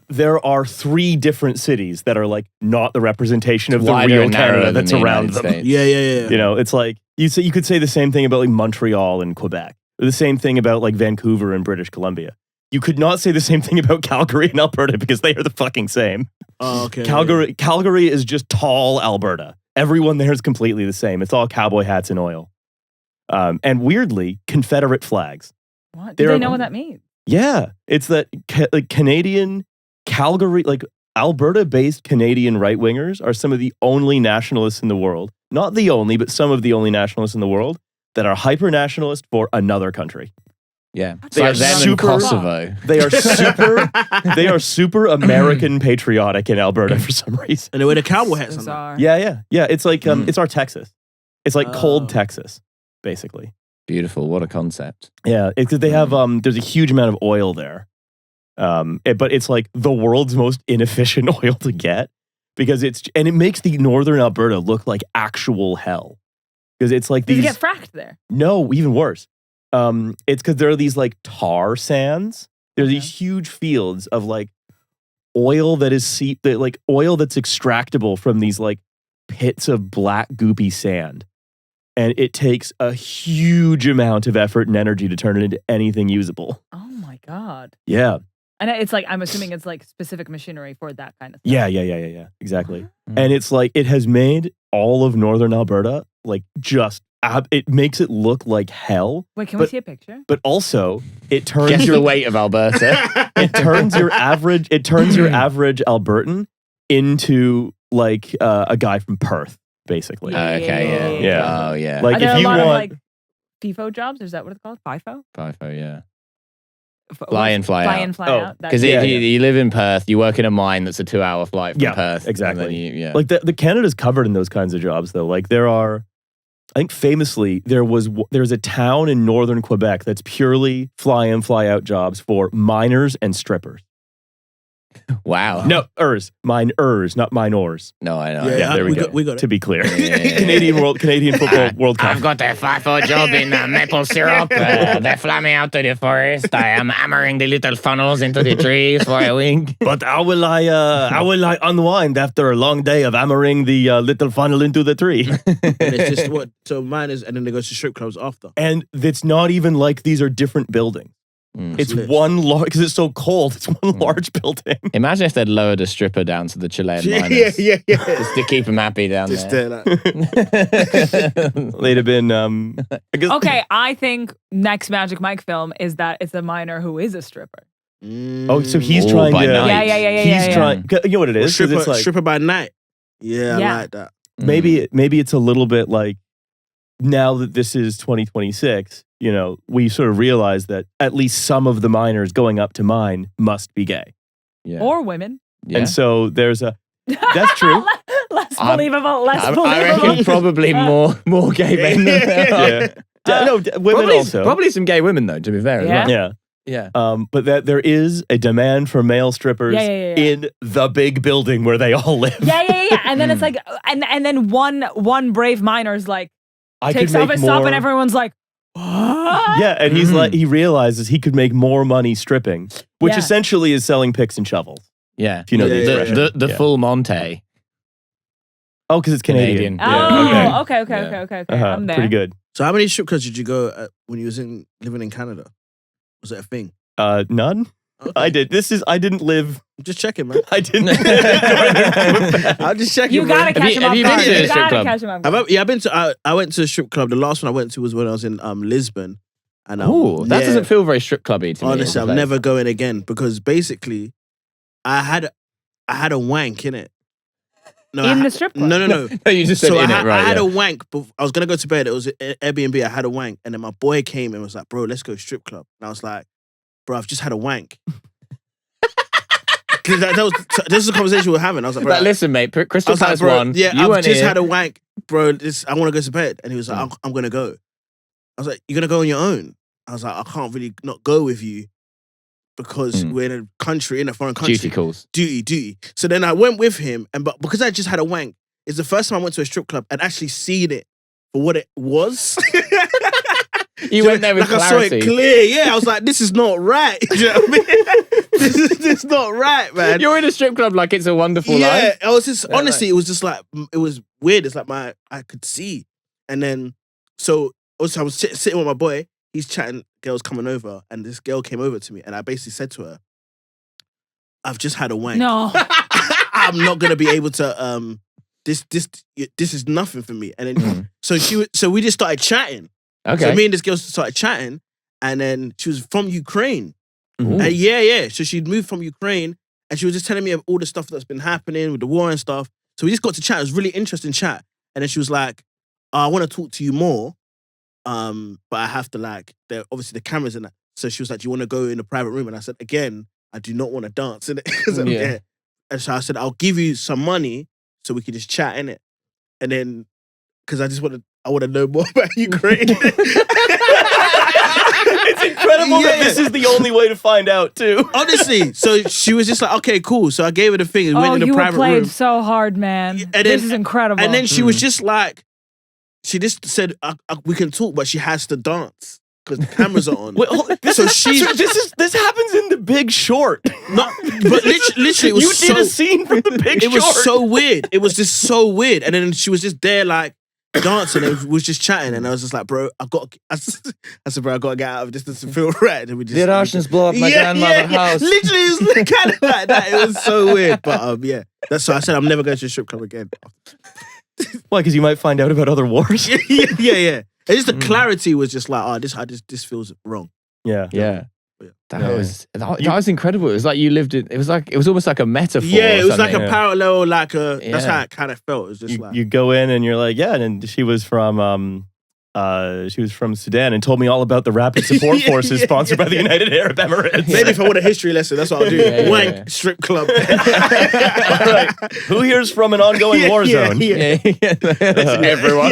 there are 3 different cities that are like not the representation of the Wider real and narrower Canada than that's the around United them. States. Yeah. You know, it's like you could say the same thing about like Montreal and Quebec. Or the same thing about like Vancouver and British Columbia. You could not say the same thing about Calgary and Alberta because they are the fucking same. Oh, okay. Calgary is just tall Alberta. Everyone there is completely the same. It's all cowboy hats and oil. And weirdly, Confederate flags. What? Do they know what that means? Yeah. It's that Canadian, Calgary, like Alberta-based Canadian right-wingers are some of the only nationalists in the world. Not the only, but some of the only nationalists in the world that are hyper-nationalist for another country. Yeah. They are them super- in Kosovo. They are super American patriotic in Alberta for some reason. And they wear the cowboy hats on that. Bizarre. Yeah. It's like it's our Texas. It's like cold Oh. Texas, basically. Beautiful. What a concept. Yeah, it's because they have there's a huge amount of oil there, but it's like the world's most inefficient oil to get because it makes the northern Alberta look like actual hell because it's like Did these. you get fracked there? No, even worse. It's because there are these like tar sands. There's these huge fields of like oil that is oil that's extractable from these like pits of black goopy sand. And it takes a huge amount of effort and energy to turn it into anything usable. Oh my God. Yeah. And it's like, I'm assuming it's like specific machinery for that kind of thing. Yeah. Exactly. And it's like, it has made all of northern Alberta like just, it makes it look like hell. Wait, can we see a picture? But also, it turns Guess the weight of Alberta. it turns your average Albertan into like a guy from Perth, basically. Okay, Yeah. Oh, yeah. Like Are there if a you lot want of like FIFO jobs? Is that what it's called? FIFO? FIFO, yeah. Fly in, fly Fly out. in, fly Oh, out. Because you live in Perth, you work in a mine that's a 2-hour flight from Perth. Exactly. And then Like the Canada's covered in those kinds of jobs though. Like there are, I think famously there's a town in northern Quebec that's purely fly in, fly out jobs for miners and strippers. Wow. No, miners, not minors. No, I know. Yeah, there we go. We got it. To be clear, Yeah. Canadian football World Cup. I've got a FIFO job in maple syrup. They fly me out to the forest. I am hammering the little funnels into the trees for a week. But how will I unwind after a long day of hammering the little funnel into the tree? And it's just so miners, and then they go to strip clubs after. And it's not even like these are different buildings. It's Lit. one large, because it's so cold, it's one large building. Imagine if they'd lowered a stripper down to the Chilean miners. Yeah. Just to keep them happy down Just there. like, They'd have been, I guess. Okay, I think next Magic Mike film is that it's a miner who is a stripper. Oh, so he's Ooh, trying by to. night. Yeah. He's trying. You know what it is? 'Cause stripper, it's like, stripper by night. Yeah, Yeah. I like that. maybe it's a little bit like now that this is 2026, you know, we sort of realize that at least some of the miners going up to mine must be gay. Yeah. Or women. Yeah. And so there's that's true. Less believable, less I believable. reckon probably more gay men than there are. Yeah. Women Probably, also. probably some gay women though, to be fair. as Yeah. well. Yeah. Yeah. But that there is a demand for male strippers Yeah. in the big building where they all live. Yeah. And then it's like, and then one brave miner's like, I takes could off make his more. top and everyone's like, what? Yeah, and he's like, he realizes he could make more money stripping, which Yeah. essentially is selling picks and shovels. Yeah. If you know the Yeah, expression. The Yeah. full Monte. Oh, because it's Canadian. Canadian. Oh, okay. I'm there. Pretty good. So how many strip clubs did you go when you was living in Canada? Was it a thing? None. Okay. I did. I didn't live. I'm just checking, man. I didn't. I'm just checking. You gotta catch him have off you guard. been to a You strip gotta club? catch him off guard. I've been to. I went to a strip club. The last one I went to was when I was in Lisbon. And Oh, that yeah, doesn't feel very strip clubby to me. honestly, I'm never going again because basically, I had a wank in it. No, In the strip club? No. No, you just said So in I it, right? had yeah. a wank, but I was gonna go to bed. It was an Airbnb. I had a wank, and then my boy came and was like, "Bro, let's go strip club." And I was like, "Bro, I've just had a wank." This is a conversation we were having. I was like, "Bro, Like, listen, mate, I Crystal was like, Palace bro, won. yeah, you I've weren't just here. had a wank, bro. I want to go to bed." And he was like, "I'm gonna go." I was like, "You're gonna go on your own?" I was like, "I can't really not go with you because we're in a foreign country." Duty calls. Duty. So then I went with him, but because I just had a wank, it's the first time I went to a strip club and actually seen it for what it was. You went there with like I saw it clarity. clear. Yeah, I was like, "This is not right." Do you know what I mean? This is not right, man. You're in a strip club like it's a wonderful Yeah, life. I was just honestly, it was just like it was weird. It's like I could see, and then so also I was sitting with my boy. He's chatting, girls coming over, and this girl came over to me, and I basically said to her, "I've just had a wank. No. I'm not gonna be able to. This is nothing for me." And then so we just started chatting. Okay. So me and this girl started chatting, and then she was from Ukraine. Ooh. And yeah. So she'd moved from Ukraine, and she was just telling me of all the stuff that's been happening with the war and stuff. So we just got to chat. It was a really interesting chat. And then she was like, "I want to talk to you more, but I have to obviously the cameras in that." So she was like, "Do you want to go in a private room?" And I said, "Again, I do not want to dance in it because I'm there." And so I said, "I'll give you some money so we can just chat in it." And then because I want to know more about Ukraine. It's incredible that this is the only way to find out, too. Honestly, so she was just like, "Okay, cool." So I gave her the thing and we went in the you were private played room. so hard, man. And This then- is incredible. And then she was just like, she just said, "We can talk, but she has to dance because the cameras are on." Wait, this happens in The Big Short. But literally, it was You did so, a scene from The Big it Short. was so weird. It was just so weird. And then she was just there like dancing and was just chatting. And I was just like, "Bro, I said, bro, I got to get out of this. Doesn't feel right." And we just The Russians blow up my grandmother's house. Literally, it was kind of like that. It was so weird. But yeah, that's why I said I'm never going to a strip club again. Why? Because you might find out about other wars. yeah. And just the clarity was just like, this feels wrong. Yeah. That was incredible. It was like you lived it. It was almost like a metaphor. Yeah, it or was like a something. parallel, that's Yeah. how it kind of felt. It was just like You go in and you're like, yeah, and she was from Sudan and told me all about the Rapid Support Forces sponsored by the United Arab Emirates. maybe if I want a history lesson, that's what I'll do. Yeah. Wank strip club. All right. Who here's from an ongoing war zone? Yeah. Listen, everyone.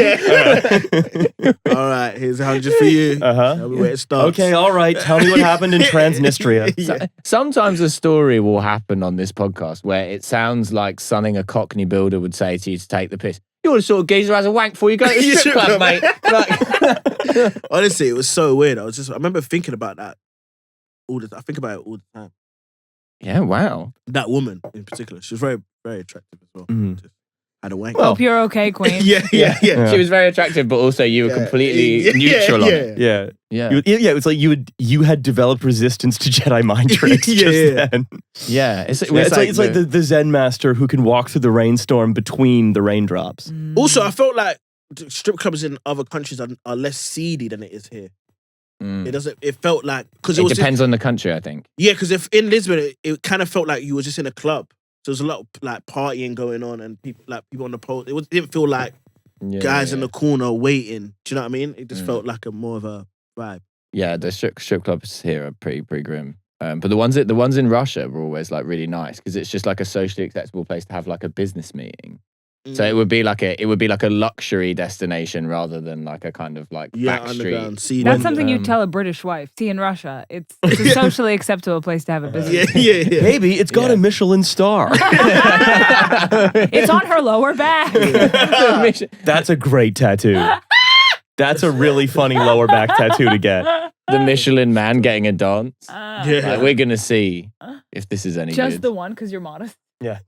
All right, here's 100 for you. Tell me where it starts. Okay, all right. Tell me what happened in Transnistria. Sometimes a story will happen on this podcast where it sounds like something a Cockney builder would say to you to take the piss. You're the sort of geezer who has a wank before you go to the strip club, mate. Like, Honestly, it was so weird. I remember thinking about that I think about it all the time. yeah, wow. That woman in particular, she was very, very attractive as well. Just had a wank. Hope you're okay, Queen. yeah. She was very attractive, but also you were completely neutral on it. Yeah. Yeah. It was like you had developed resistance to Jedi mind tricks just then. Yeah. It's like the Zen master who can walk through the rainstorm between the raindrops. Also, I felt like strip clubs in other countries are less seedy than it is here. It felt like because it depends on the country, I think. Yeah, because if in Lisbon, it kind of felt like you were just in a club. So there was a lot of like partying going on and people on the pole. It didn't feel like guys in the corner waiting. Do you know what I mean? It just felt like more of a vibe. Yeah, the strip clubs here are pretty grim. But the ones in Russia were always like really nice because it's just like a socially acceptable place to have like a business meeting. So it would be like a luxury destination rather than like a kind of like back street. That's something you'd tell a British wife. See, in Russia, it's a socially acceptable place to have a business. Yeah. Baby, it's got a Michelin star. It's on her lower back. That's a great tattoo. That's a really funny lower back tattoo to get. The Michelin man getting a dance. Yeah. Like, we're gonna see if this is any Just good. the one because you're modest. Yeah.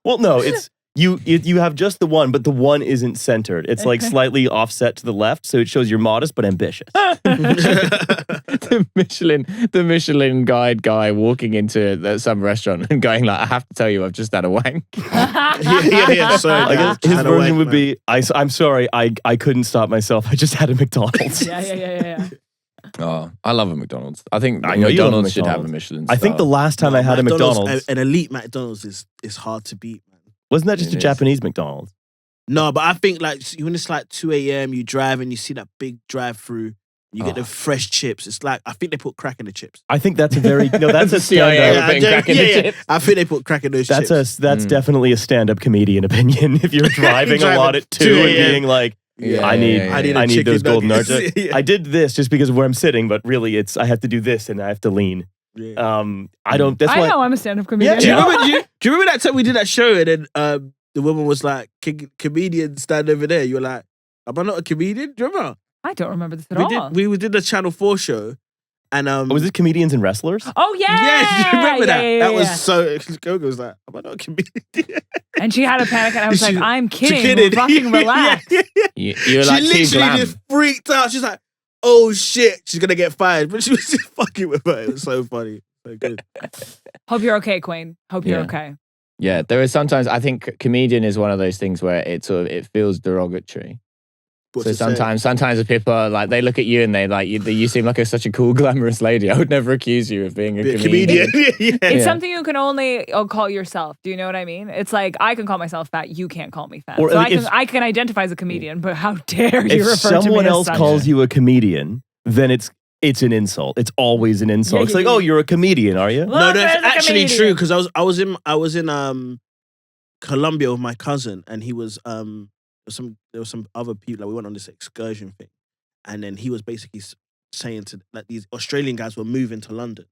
No, You have just the one, but the one isn't centered. It's like slightly offset to the left, so it shows you're modest but ambitious. the Michelin guide guy walking into some restaurant and going like, I have to tell you, I've just had a wank. yeah. Sorry, I guess his version would be, I'm sorry, I couldn't stop myself. I just had a McDonald's. Yeah. Oh, I love a McDonald's. I think I know you love a McDonald's should have a McDonald's. Michelin I star. think the last time I had a McDonald's, an elite McDonald's is hard to beat, man. wasn't that just It a is. Japanese McDonald's? No, but I think like when it's like 2 a.m, you drive and you see that big drive-through, you get the fresh chips. It's like I think they put crack in the chips. I think that's a very that's a CIA stand-up. were putting crack in the chips. I think they put crack in those chips. That's definitely a stand-up comedian opinion. If you're driving a lot at 2 and being like, I need those golden nuggets. I did this just because of where I'm sitting, but really I have to do this and I have to lean. Yeah. I don't. That's I why. know I'm a stand-up comedian. Do you remember that time we did that show and then the woman was like, comedian stand over there. You were like, am I not a comedian? Do you remember? I don't remember this at all. We did the Channel 4 show. And was it comedians and wrestlers? Oh yeah. Yeah, do you remember that? Yeah. That was so Gogo was like, am I not a comedian? And she had a panic and I was like, I'm kidding. kidding. Fucking relax. You're She like too literally glam. just freaked out. She's like, oh shit, she's gonna get fired. But she was just fucking with her. It was so funny. So good. Hope you're okay, Queen. Hope you're Yeah. okay. Yeah, there is sometimes, I think comedian is one of those things where it feels derogatory. So sometimes people are like, they look at you and they like, you seem like such a cool, glamorous lady. I would never accuse you of being a comedian. It's something you can only call yourself. Do you know what I mean? It's like, I can call myself fat. You can't call me fat. Or so if- I can identify as a comedian, but how dare you If refer to me someone as else such? calls you a comedian, then it's an insult. It's always an insult. Yeah, It's yeah, like, yeah. oh, you're a comedian, are you? No, Look, it's there's a actually comedian. true because I was in Colombia with my cousin and he was there was some other people, like we went on this excursion thing, and then he was basically saying to like these Australian guys were moving to London,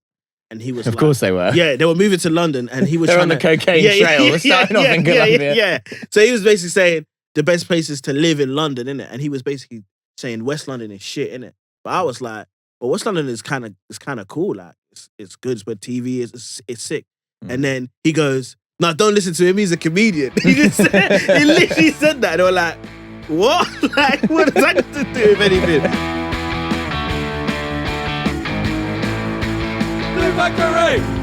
and he was Of like, course they were. yeah, they were moving to London, and he was They're trying on the cocaine trail. We're starting off in Colombia. Yeah. So he was basically saying the best places to live in London, innit? And he was basically saying West London is shit, innit? But I was like, well, West London is kind of cool, like it's good, it's where TV is, it's sick. And then he goes, no, don't listen to him, he's a comedian. He literally said that. They were like, what? Like, what does that got to do with anything? Blue Factory!